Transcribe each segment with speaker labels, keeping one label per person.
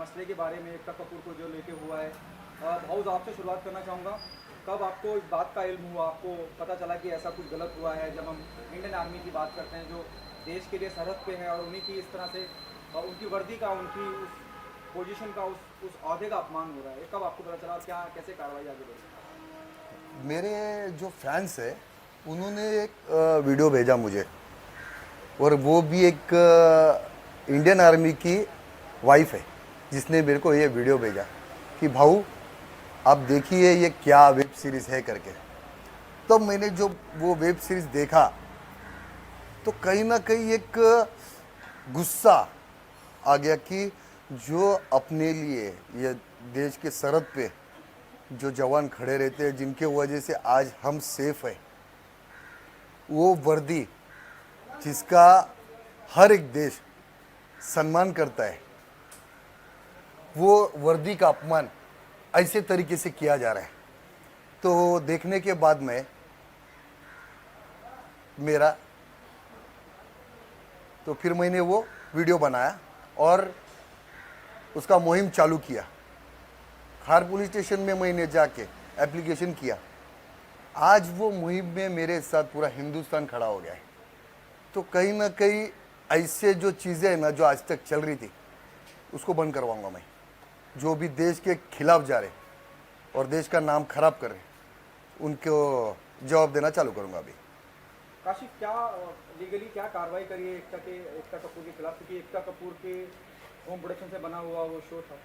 Speaker 1: मसले के बारे में एकता कपूर को जो लेके हुआ है, भाउज आपसे शुरुआत करना चाहूँगा। कब आपको इस बात का इल्म हुआ, आपको पता चला कि ऐसा कुछ गलत हुआ है? जब हम इंडियन आर्मी की बात करते हैं जो देश के लिए सरहद पे है और उन्हीं की इस तरह से उनकी वर्दी का, उनकी उस पोजीशन का, उस ओहदे का अपमान हो रहा है, कब आपको पता चला और क्या कैसे कार्रवाई आगे बढ़ी?
Speaker 2: मेरे जो फैंस है उन्होंने एक वीडियो भेजा मुझे, और वो भी एक इंडियन आर्मी की वाइफ है जिसने मेरे को ये वीडियो भेजा कि भाऊ आप देखिए ये क्या वेब सीरीज़ है करके। तो मैंने जो वो वेब सीरीज़ देखा तो कहीं ना कहीं एक गुस्सा आ गया कि जो अपने लिए ये देश के सरहद पे जो जवान खड़े रहते हैं, जिनके वजह से आज हम सेफ है, वो वर्दी जिसका हर एक देश सम्मान करता है, वो वर्दी का अपमान ऐसे तरीके से किया जा रहा है। तो देखने के बाद में मेरा तो फिर मैंने वो वीडियो बनाया और उसका मुहिम चालू किया। खार पुलिस स्टेशन में मैंने जाके एप्लीकेशन किया। आज वो मुहिम में मेरे साथ पूरा हिंदुस्तान खड़ा हो गया है। तो कहीं ना कहीं ऐसे जो चीज़ें हैं ना जो आज तक चल रही थी उसको बंद करवाऊंगा मैं। जो भी देश के खिलाफ जा रहे और देश का नाम खराब कर रहे उनको जवाब देना चालू करूंगा अभी।
Speaker 1: काशिफ, क्या लीगली क्या कार्रवाई करी है एकता कपूर के खिलाफ, क्योंकि एकता कपूर के होम प्रोडक्शन से बना हुआ वो शो था?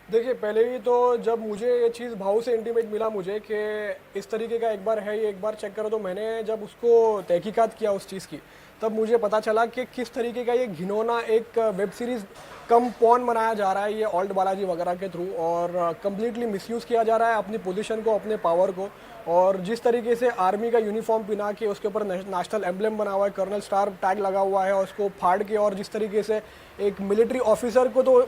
Speaker 3: देखिए, पहले ही तो जब मुझे ये चीज़ भाव से इंटीमेट मिला मुझे कि इस तरीके का एक बार है, ये एक बार चेक करो, तो मैंने जब उसको तहकीकात किया उस चीज़ की, तब मुझे पता चला कि किस तरीके का ये घिनौना एक वेब सीरीज़ कम पॉन बनाया जा रहा है ये ऑल्ट बालाजी वगैरह के थ्रू, और कम्प्लीटली मिसयूज़ किया जा रहा है अपनी पोजीशन को, अपने पावर को। और जिस तरीके से आर्मी का यूनिफॉर्म पहना के उसके ऊपर नेशनल एम्ब्लेम बना हुआ है, कर्नल स्टार टैग लगा हुआ है, और उसको फाड़ के, और जिस तरीके से एक मिलिट्री ऑफिसर को तो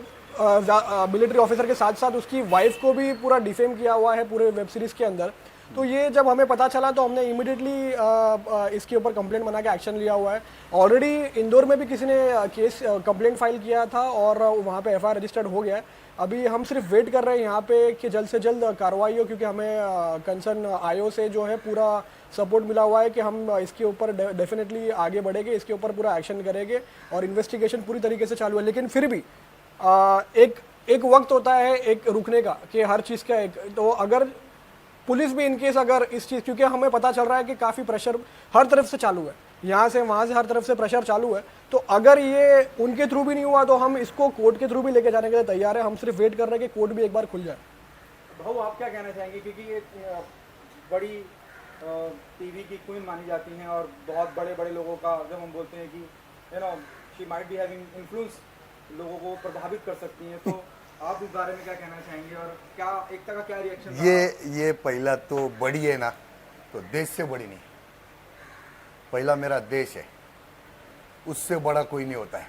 Speaker 3: मिलिट्री ऑफिसर के साथ साथ उसकी वाइफ को भी पूरा डिफेम किया हुआ है पूरे वेब सीरीज़ के अंदर। तो ये जब हमें पता चला तो हमने इमीडिएटली इसके ऊपर कंप्लेंट बना के एक्शन लिया हुआ है। ऑलरेडी इंदौर में भी किसी ने केस कंप्लेंट फाइल किया था और वहाँ पे एफआईआर रजिस्टर्ड हो गया है। अभी हम सिर्फ वेट कर रहे हैं यहाँ पे कि जल्द से जल्द कार्रवाई हो, क्योंकि हमें कंसर्न आईओ से जो है पूरा सपोर्ट मिला हुआ है कि हम इसके ऊपर डेफिनेटली आगे बढ़ेंगे, इसके ऊपर पूरा एक्शन करेंगे और इन्वेस्टिगेशन पूरी तरीके से चालू है। लेकिन फिर भी एक वक्त होता है एक रुकने का, कि हर चीज़ का एक, तो अगर पुलिस भी इनकेस अगर इस चीज़, क्योंकि हमें पता चल रहा है कि काफ़ी प्रेशर हर तरफ से चालू है, यहाँ से वहाँ से हर तरफ से प्रेशर चालू है, तो अगर ये उनके थ्रू भी नहीं हुआ तो हम इसको कोर्ट के थ्रू भी लेके जाने के लिए तैयार है। हम सिर्फ वेट कर रहे हैं कि कोर्ट भी एक बार खुल जाए।
Speaker 1: भाऊ, आप क्या कहना चाहेंगे, क्योंकि ये बड़ी टीवी की क्वीन मानी जाती हैं और बहुत बड़े बड़े लोगों का, जब हम बोलते हैं कि she might be having influence, लोगों को प्रभावित कर सकती हैं, तो आप इस बारे में क्या कहना चाहेंगे और क्या एकता का क्या रिएक्शन?
Speaker 2: ये पहला तो बड़ी है ना, तो देश से बड़ी नहीं, पहला मेरा देश है, उससे बड़ा कोई नहीं होता है,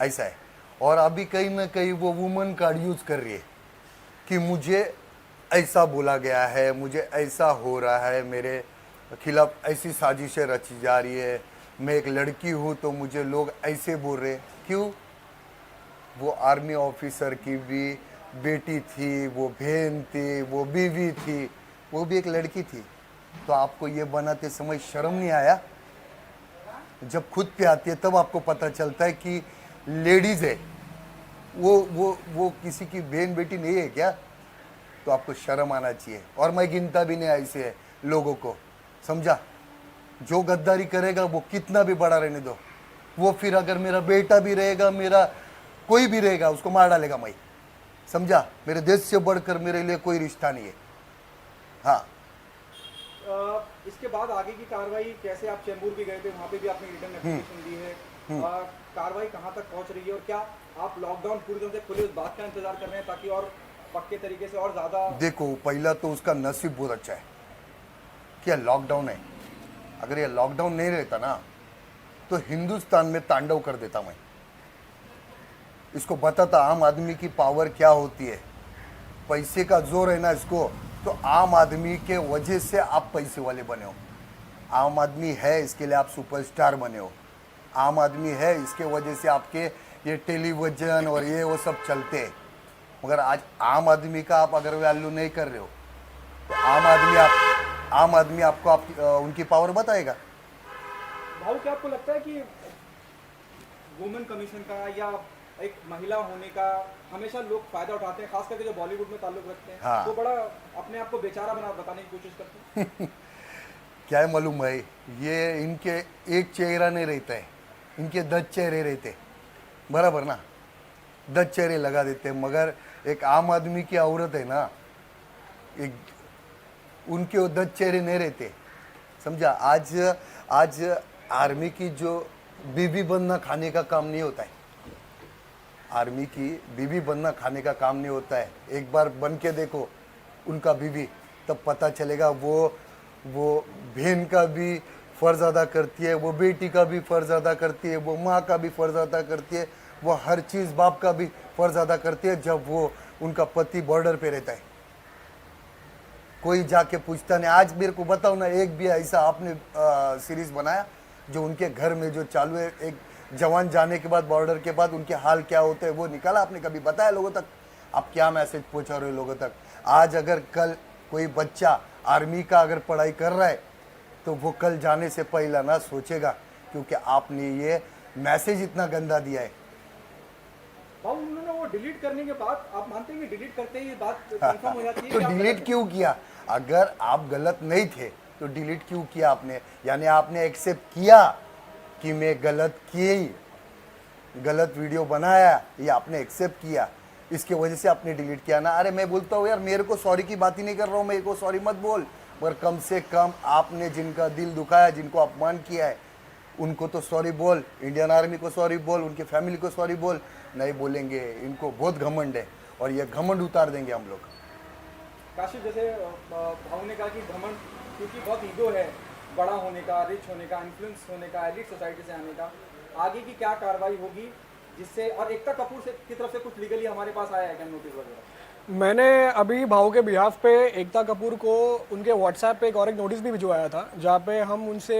Speaker 2: ऐसा है। और अभी कहीं ना कहीं वो वुमन कार्ड यूज कर रही है कि मुझे ऐसा बोला गया है, मुझे ऐसा हो रहा है, मेरे खिलाफ ऐसी साजिशें रची जा रही है, मैं एक लड़की हूँ तो मुझे लोग ऐसे बोल रहे। क्यों? वो आर्मी ऑफिसर की भी बेटी थी, वो बहन थी, वो बीवी थी, वो भी एक लड़की थी। तो आपको ये बनाते समय शर्म नहीं आया? जब खुद पे आती है तब आपको पता चलता है कि लेडीज है, वो किसी की बहन बेटी नहीं है क्या? तो आपको शर्म आना चाहिए। और मैं गिनता भी नहीं ऐसे है लोगों को, समझा? जो गद्दारी करेगा वो कितना भी बड़ा रहने दो, वो फिर अगर मेरा बेटा भी रहेगा, मेरा कोई भी रहेगा, उसको मार डालेगा मैं, समझा? मेरे देश से बढ़कर मेरे लिए कोई रिश्ता नहीं है। हाँ,
Speaker 1: इसके बाद आगे की कार्रवाई कैसे? आप चेंबूर भी गए थे, वहाँ पे भी आपने रिटर्न एप्लीकेशन दी है, कार्रवाई कहाँ तक पहुँच रही है और क्या आप लॉकडाउन पूरी तरह से खुले उस बात का इंतजार कर रहे हैं ताकि और पक्के तरीके से और ज़्यादा?
Speaker 2: देखो, पहला तो उसका नसीब बहुत अच्छा है कि लॉकडाउन है। अगर ये लॉकडाउन नहीं रहता ना तो हिंदुस्तान में तांडव कर देता मैं। इसको बताता आम आदमी की पावर क्या होती है, पैसे का जोर है ना इसको, तो आम आदमी के वजह से आप पैसे वाले बने हो। आम आदमी है इसके लिए आप सुपरस्टार बने हो। आम आदमी है इसके वजह से आपके ये टेलीविजन और ये वो सब चलते हैं। मगर आज आम आदमी का आप अगर वैल्यू नहीं कर रहे हो तो आम आदमी आपको उनकी पावर बताएगा।
Speaker 1: भाव क्या आपको लगता है कि वुमेन कमीशन का या एक महिला होने का हमेशा लोग फायदा उठाते हैं, खास करके जो बॉलीवुड में ताल्लुक रखते हैं,
Speaker 2: हाँ।
Speaker 1: तो बड़ा अपने आप को बेचारा बताने की कोशिश करते हैं।
Speaker 2: क्या है मालूम भाई, ये इनके एक चेहरा नहीं रहता है, इनके 10 चेहरे रहते, बराबर ना, 10 चेहरे लगा देते हैं। मगर एक आम आदमी की औरत है ना, एक उनके वो 10 चेहरे नहीं रहते, समझा। आज आर्मी की जो बीबी बनना खाने का काम नहीं होता है, आर्मी की बीबी बनना खाने का काम नहीं होता है। एक बार बन के देखो उनका बीबी, तब पता चलेगा वो बहन का भी फ़र्ज़ अदा करती है, वो बेटी का भी फ़र्ज़ अदा करती है, वो माँ का भी फ़र्ज़ अदा करती है, वो हर चीज़ बाप का भी फ़र्ज़ अदा करती है जब वो उनका पति बॉर्डर पे रहता है। कोई जाके पूछता नहीं। आज मेरे को बताओ ना, एक भी ऐसा आपने सीरीज़ बनाया जो उनके घर में जो चालू है, एक जवान जाने के बाद बॉर्डर के बाद उनके हाल क्या होते हैं वो निकाला आपने? कभी बताया लोगों तक? आप क्या मैसेज पहुंचा रहे हो लोगों तक? आज अगर कल कोई बच्चा आर्मी का अगर पढ़ाई कर रहा है तो वो कल जाने से पहला ना सोचेगा, क्योंकि आपने ये मैसेज इतना गंदा दिया है।
Speaker 1: भाव उन्होंने वो डिलीट करने के बाद आप मानते हैं कि डिलीट करते ही ये बात कंफर्म हो जाती है
Speaker 2: तो
Speaker 1: कि आप
Speaker 2: डिलीट क्यों किया? अगर आप गलत नहीं थे तो डिलीट क्यों किया आपने? यानी आपने एक्सेप्ट किया कि मैं गलत की, गलत वीडियो बनाया, ये आपने एक्सेप्ट किया, इसके वजह से आपने डिलीट किया ना। अरे मैं बोलता हूँ यार, मेरे को सॉरी की बात ही नहीं कर रहा हूँ, मेरे को सॉरी मत बोल, पर कम से कम आपने जिनका दिल दुखाया, जिनको अपमान किया है, उनको तो सॉरी बोल। इंडियन आर्मी को सॉरी बोल, उनके फैमिली को सॉरी बोल। नहीं बोलेंगे, इनको बहुत घमंड है और ये घमंड उतार देंगे हम लोग।
Speaker 1: काशिफ, जैसे भाव ने कहा कि घमंड क्योंकि बहुत ईगो है, बड़ा होने का, रिच होने का, इन्फ्लुएंस होने का, एलिट सोसाइटी से आने का, आगे की क्या कार्रवाई होगी जिससे, और एकता कपूर से की तरफ से कुछ लीगली हमारे पास आया है क्या नोटिस वगैरह?
Speaker 3: मैंने अभी भाव के बिहाफ पे एकता कपूर को उनके व्हाट्सएप पे एक और एक नोटिस भी भिजवाया था, जहाँ पे हम उनसे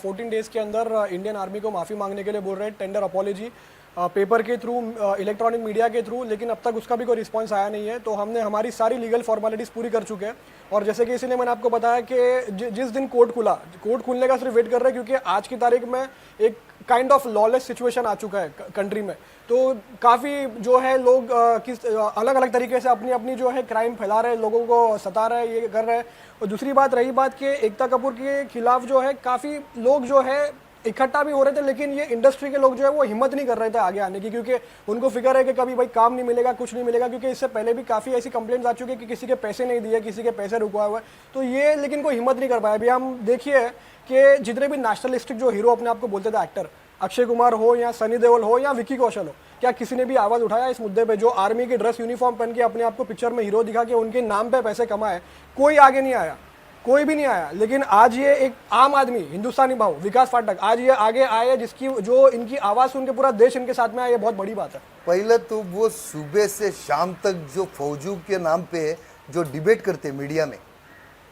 Speaker 3: 14 डेज़ के अंदर इंडियन आर्मी को माफ़ी मांगने के लिए बोल रहे हैं, टेंडर अपॉलॉजी पेपर के थ्रू, इलेक्ट्रॉनिक मीडिया के थ्रू, लेकिन अब तक उसका भी कोई रिस्पांस आया नहीं है। तो हमने हमारी सारी लीगल फॉर्मेलिटीज़ पूरी कर चुके हैं। और जैसे कि इसीलिए मैंने आपको बताया कि जिस दिन कोर्ट खुला, कोर्ट खुलने का सिर्फ वेट कर रहे हैं, क्योंकि आज की तारीख में एक काइंड ऑफ लॉलेस सिचुएशन आ चुका है कंट्री में। तो काफ़ी जो है लोग किस अलग अलग तरीके से अपनी अपनी जो है क्राइम फैला रहे हैं, लोगों को सता रहे हैं, ये कर रहे हैं। और दूसरी बात रही बात कि एकता कपूर के खिलाफ जो है काफ़ी लोग जो है इकट्ठा भी हो रहे थे, लेकिन ये इंडस्ट्री के लोग जो है वो हिम्मत नहीं कर रहे थे आगे आने की, क्योंकि उनको फिक्र है कि कभी भाई काम नहीं मिलेगा, कुछ नहीं मिलेगा, क्योंकि इससे पहले भी काफ़ी ऐसी कंप्लेंट्स आ चुकी है कि किसी के पैसे नहीं दिए, किसी के पैसे रुकवाए हुए। तो ये लेकिन कोई हिम्मत नहीं कर पाया। अभी हम देखिए कि जितने भी नेशनलिस्टिक जो हीरो अपने आप को बोलते थे एक्टर, अक्षय कुमार हो या सनी देओल हो या विकी कौशल हो, क्या किसी ने भी आवाज़ उठाया इस मुद्दे पे? जो आर्मी की ड्रेस यूनिफॉर्म पहन के अपने आप को पिक्चर में हीरो दिखा के उनके नाम पे पैसे कमाए, कोई आगे नहीं आया, कोई भी नहीं आया। लेकिन आज ये एक आम आदमी, हिंदुस्तानी भाव विकास फाटक, आज ये आगे आए, जिसकी जो इनकी आवाज़ सुन के पूरा देश इनके साथ में आया, ये बहुत बड़ी बात है।
Speaker 2: पहले तो वो सुबह से शाम तक जो फौजियों के नाम पे जो डिबेट करते मीडिया में,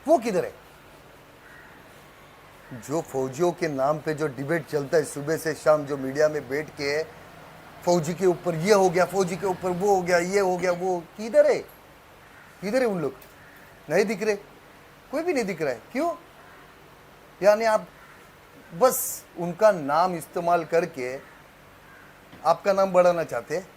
Speaker 2: वो किधर है? जो फौजियों के नाम पे जो डिबेट चलता है सुबह से शाम, जो मीडिया में बैठ के फौजी के ऊपर ये हो गया, फौजी के ऊपर वो हो गया, ये हो गया, वो किधर है? किधर है उन लोग? नहीं दिख रहे, कोई भी नहीं दिख रहा है। क्यों? यानी आप बस उनका नाम इस्तेमाल करके आपका नाम बढ़ाना चाहते हैं।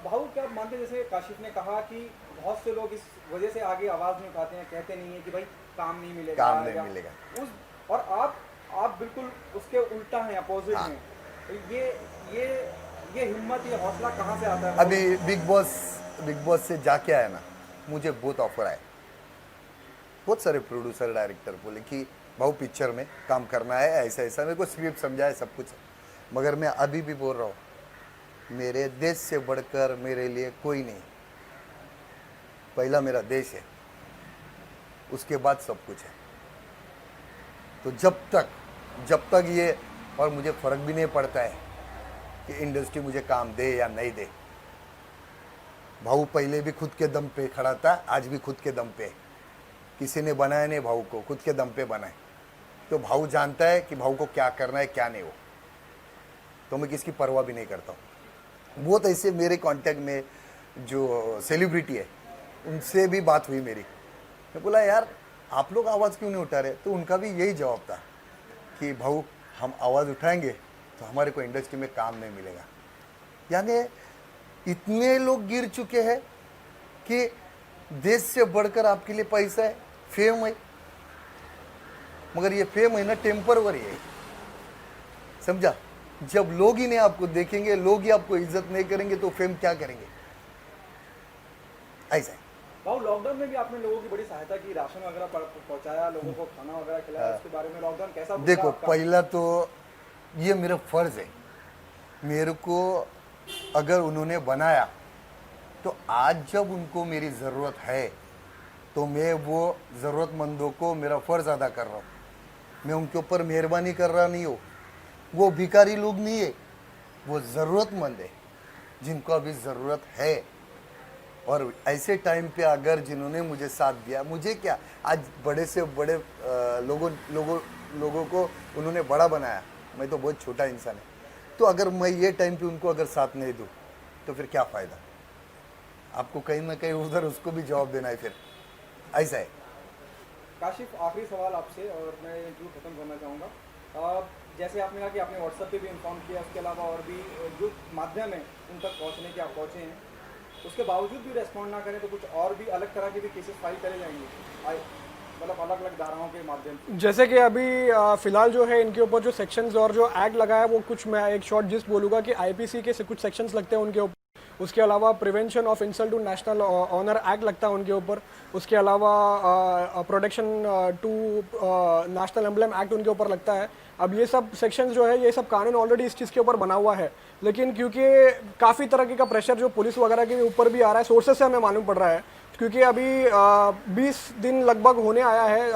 Speaker 1: भाऊ, क्या आप मानते हैं, जैसे काशिफ ने कहा कि बहुत से लोग इस वजह से आगे आवाज़ नहीं उठाते हैं, कहते नहीं है कि भाई काम नहीं मिलेगा,
Speaker 2: काम नहीं मिलेगा
Speaker 1: उस, और आप बिल्कुल उसके उल्टा हैं, अपोजिट हैं। तो ये हिम्मत, ये हौसला कहाँ से आता है?
Speaker 2: अभी बिग बॉस से जाके आया ना, मुझे बहुत ऑफर आए, बहुत सारे प्रोड्यूसर डायरेक्टर बोले कि भाऊ पिक्चर में काम करना है, ऐसा ऐसा, मेरे को स्क्रिप्ट समझाए सब कुछ। मगर मैं अभी भी बोल रहा हूँ, मेरे देश से बढ़कर मेरे लिए कोई नहीं। पहला मेरा देश है, उसके बाद सब कुछ है। तो जब तक ये, और मुझे फ़र्क भी नहीं पड़ता है कि इंडस्ट्री मुझे काम दे या नहीं दे। भाऊ पहले भी खुद के दम पे खड़ा था, आज भी खुद के दम पे। किसी ने बनाया नहीं भाऊ को, खुद के दम पे बनाए। तो भाऊ जानता है कि भाऊ को क्या करना है, क्या नहीं हो। तो मैं किसकी परवाह भी नहीं करता हूँ। बहुत ऐसे मेरे कांटेक्ट में जो सेलिब्रिटी है उनसे भी बात हुई मेरी। मैं बोला यार आप लोग आवाज़ क्यों नहीं उठा रहे, तो उनका भी यही जवाब था कि भाऊ हम आवाज़ उठाएंगे तो हमारे को इंडस्ट्री में काम नहीं मिलेगा। यानी इतने लोग गिर चुके हैं कि देश से बढ़कर आपके लिए पैसा है, फेम है, मगर ये फेम है ना टेम्परवरी है, समझा। जब लोग ही नहीं आपको देखेंगे, लोग ही आपको इज्जत नहीं करेंगे तो फेम क्या करेंगे, ऐसा है।
Speaker 1: भाऊ लॉकडाउन में भी आपने लोगों की बड़ी सहायता की, राशन वगैरह पहुंचाया, लोगों को खाना वगैरह खिलाया, उसके बारे में लॉकडाउन कैसा गुजरा
Speaker 2: देखो
Speaker 1: आपका?
Speaker 2: पहला तो ये मेरा फर्ज है, मेरे को अगर उन्होंने बनाया तो आज जब उनको मेरी ज़रूरत है तो मैं वो ज़रूरतमंदों को मेरा फ़र्ज़ अदा कर रहा हूँ। मैं उनके ऊपर मेहरबानी कर रहा नहीं हूँ, वो भिखारी लोग नहीं है, वो ज़रूरतमंद है जिनको अभी ज़रूरत है। और ऐसे टाइम पे अगर जिन्होंने मुझे साथ दिया, मुझे क्या आज बड़े से बड़े लोगों को उन्होंने बड़ा बनाया, मैं तो बहुत छोटा इंसान है। तो अगर मैं ये टाइम पे उनको अगर साथ नहीं दूँ तो फिर क्या फ़ायदा, आपको कहीं ना कहीं उधर उसको भी जवाब देना है, फिर ऐसा है।
Speaker 1: काशिफ आखिरी सवाल आपसे और मैं इंटरव्यू खत्म करना चाहूँगा। जैसे आपने कहा कि आपने व्हाट्सएप पे भी इन्फॉर्म किया, उसके अलावा और भी जो माध्यम है उन तक पहुँचने के आप पहुँचे हैं, उसके बावजूद भी रेस्पॉन्ड ना करें तो कुछ और भी अलग तरह के भी केसेस फाइल करे जाएंगे, मतलब अलग अलग धाराओं के माध्यम से?
Speaker 3: जैसे कि अभी फिलहाल जो है इनके ऊपर जो सेक्शंस और जो एक्ट लगा है वो कुछ मैं एक शॉर्ट जिस्ट बोलूँगा कि आईपीसी के कुछ सेक्शंस लगते हैं उनके ऊपर। उसके अलावा prevention of insult to national honour act लगता है उनके ऊपर। उसके अलावा protection to national emblem act उनके ऊपर लगता है। अब ये सब सेक्शंस जो है, ये सब कानून ऑलरेडी इस चीज़ के ऊपर बना हुआ है, लेकिन क्योंकि काफ़ी तरह का प्रेशर जो पुलिस वगैरह के ऊपर भी आ रहा है, सोर्सेस से हमें मालूम पड़ रहा है, क्योंकि अभी 20 दिन लगभग होने आया है,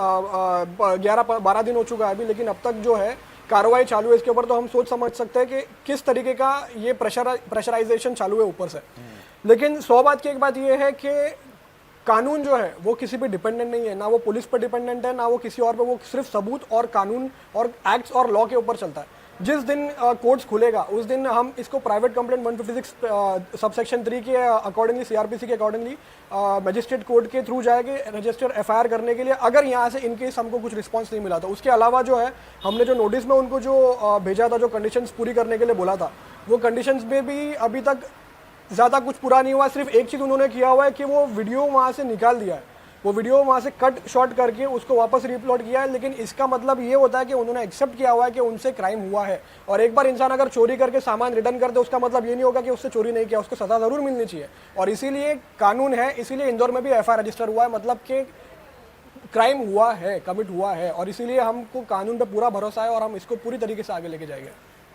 Speaker 3: 11-12 दिन हो चुका है अभी, लेकिन अब तक जो है कार्रवाई चालू है इसके ऊपर। तो हम सोच समझ सकते हैं कि किस तरीके का ये प्रेशराइजेशन चालू है ऊपर से। लेकिन 100 बात की एक बात ये है कि कानून जो है वो किसी पे डिपेंडेंट नहीं है, ना वो पुलिस पर डिपेंडेंट है, ना वो किसी और पे, वो सिर्फ सबूत और कानून और एक्ट्स और लॉ के ऊपर चलता है। जिस दिन कोर्ट्स खुलेगा उस दिन हम इसको प्राइवेट कंप्लेंट 156 सबसेक्शन 3 के अकॉर्डिंगली, सीआरपीसी के अकॉर्डिंगली मजिस्ट्रेट कोर्ट के थ्रू जाएंगे रजिस्टर एफआईआर करने के लिए, अगर यहाँ से इनकेस हमको कुछ रिस्पांस नहीं मिला तो। उसके अलावा जो है हमने जो नोटिस में उनको जो भेजा था, जो कंडीशंस पूरी करने के लिए बोला था, वो कंडीशंस में भी अभी तक ज़्यादा कुछ पूरा नहीं हुआ। सिर्फ एक चीज़ उन्होंने किया हुआ है कि वो वीडियो वहाँ से निकाल दिया है, वो वीडियो वहाँ से कट शॉट करके उसको वापस रिअपलोड किया है। लेकिन इसका मतलब ये होता है कि उन्होंने एक्सेप्ट किया हुआ है कि उनसे क्राइम हुआ है। और एक बार इंसान अगर चोरी करके सामान रिटर्न कर दे, उसका मतलब ये नहीं होगा कि उससे चोरी नहीं किया, उसको सजा ज़रूर मिलनी चाहिए। और इसीलिए कानून है, इसीलिए इंदौर में भी एफआईआर रजिस्टर हुआ है, मतलब कि क्राइम हुआ है, कमिट हुआ है, और इसीलिए हमको कानून पर पूरा भरोसा है और हम इसको पूरी तरीके से आगे लेके जाएंगे।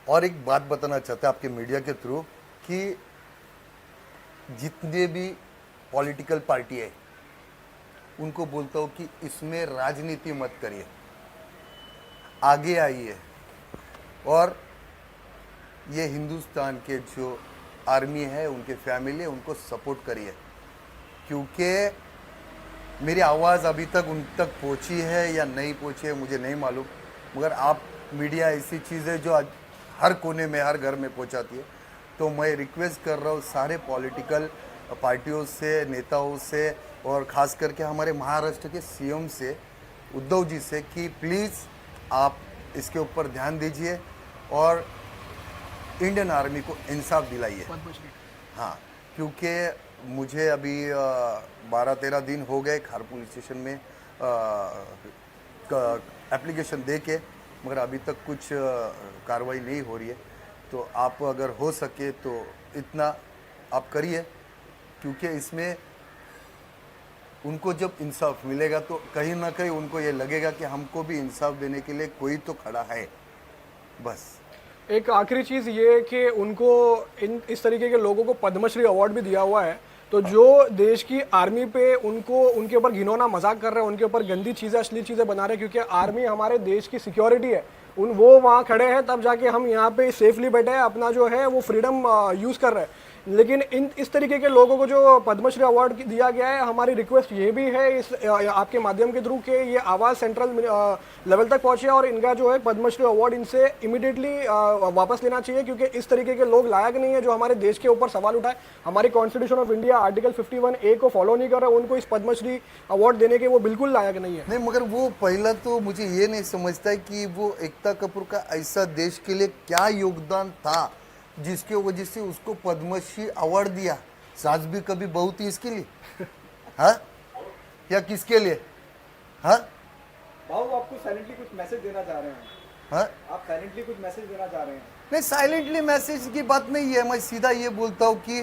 Speaker 2: और एक बात बताना चाहते हैं आपके मीडिया के थ्रू कि जितने भी पॉलिटिकल पार्टी है उनको बोलता हूँ कि इसमें राजनीति मत करिए, आगे आइए और ये हिंदुस्तान के जो आर्मी है, उनके फैमिली है, उनको सपोर्ट करिए, क्योंकि मेरी आवाज़ अभी तक उन तक पहुँची है या नहीं पहुँची है मुझे नहीं मालूम, मगर आप मीडिया ऐसी चीज़ है जो आज हर कोने में, हर घर में पहुँचाती है। तो मैं रिक्वेस्ट कर रहा हूँ सारे पॉलिटिकल पार्टियों से, नेताओं से, और ख़ास करके हमारे महाराष्ट्र के सीएम से, उद्धव जी से, कि प्लीज़ आप इसके ऊपर ध्यान दीजिए और इंडियन आर्मी को इंसाफ दिलाइए। हाँ, क्योंकि मुझे अभी 12-13 दिन हो गए खार पुलिस स्टेशन में एप्लीकेशन दे के, मगर अभी तक कुछ कार्रवाई नहीं हो रही है। तो आप अगर हो सके तो इतना आप करिए, क्योंकि इसमें उनको जब इंसाफ मिलेगा तो कहीं ना कहीं उनको ये लगेगा कि हमको भी इंसाफ देने के लिए कोई तो खड़ा है। बस
Speaker 3: एक आखिरी चीज़ ये कि उनको इस तरीके के लोगों को पद्मश्री अवार्ड भी दिया हुआ है, तो जो देश की आर्मी पे उनके ऊपर घिनौना मजाक कर रहे हैं, उनके ऊपर गंदी चीज़ें, अश्लील चीज़ें बना रहे हैं, क्योंकि आर्मी हमारे देश की सिक्योरिटी है, वो वहाँ खड़े हैं, तब जाके हम यहाँ पे सेफली बैठे हैं, अपना जो है वो फ्रीडम यूज़ कर रहे हैं। लेकिन इस तरीके के लोगों को जो पद्मश्री अवार्ड दिया गया है, हमारी रिक्वेस्ट ये भी है इस आपके माध्यम के थ्रू कि ये आवाज़ सेंट्रल लेवल तक पहुँचे और इनका जो है पद्मश्री अवार्ड इनसे इमीडिएटली वापस लेना चाहिए, क्योंकि इस तरीके के लोग लायक नहीं है जो हमारे देश के ऊपर सवाल उठाए, हमारी constitution of India article 51A को फॉलो नहीं कर रहे, उनको इस पद्मश्री अवार्ड देने के वो बिल्कुल लायक नहीं है।
Speaker 2: नहीं, मगर वो पहला तो मुझे ये नहीं समझता है कि वो एकता कपूर का ऐसा देश के लिए क्या योगदान था जिसके वजह से उसको पद्मश्री अवार्ड दिया। सास भी कभी बहू थी इसके लिए, हाँ, या किसके लिए, हाँ?
Speaker 1: भाऊ आपको साइलेंटली कुछ मैसेज देना चाह रहे हैं,
Speaker 2: हाँ?
Speaker 1: आप साइलेंटली कुछ मैसेज देना चाह रहे हैं।
Speaker 2: नहीं, साइलेंटली मैसेज की बात नहीं है, मैं सीधा ये बोलता हूँ कि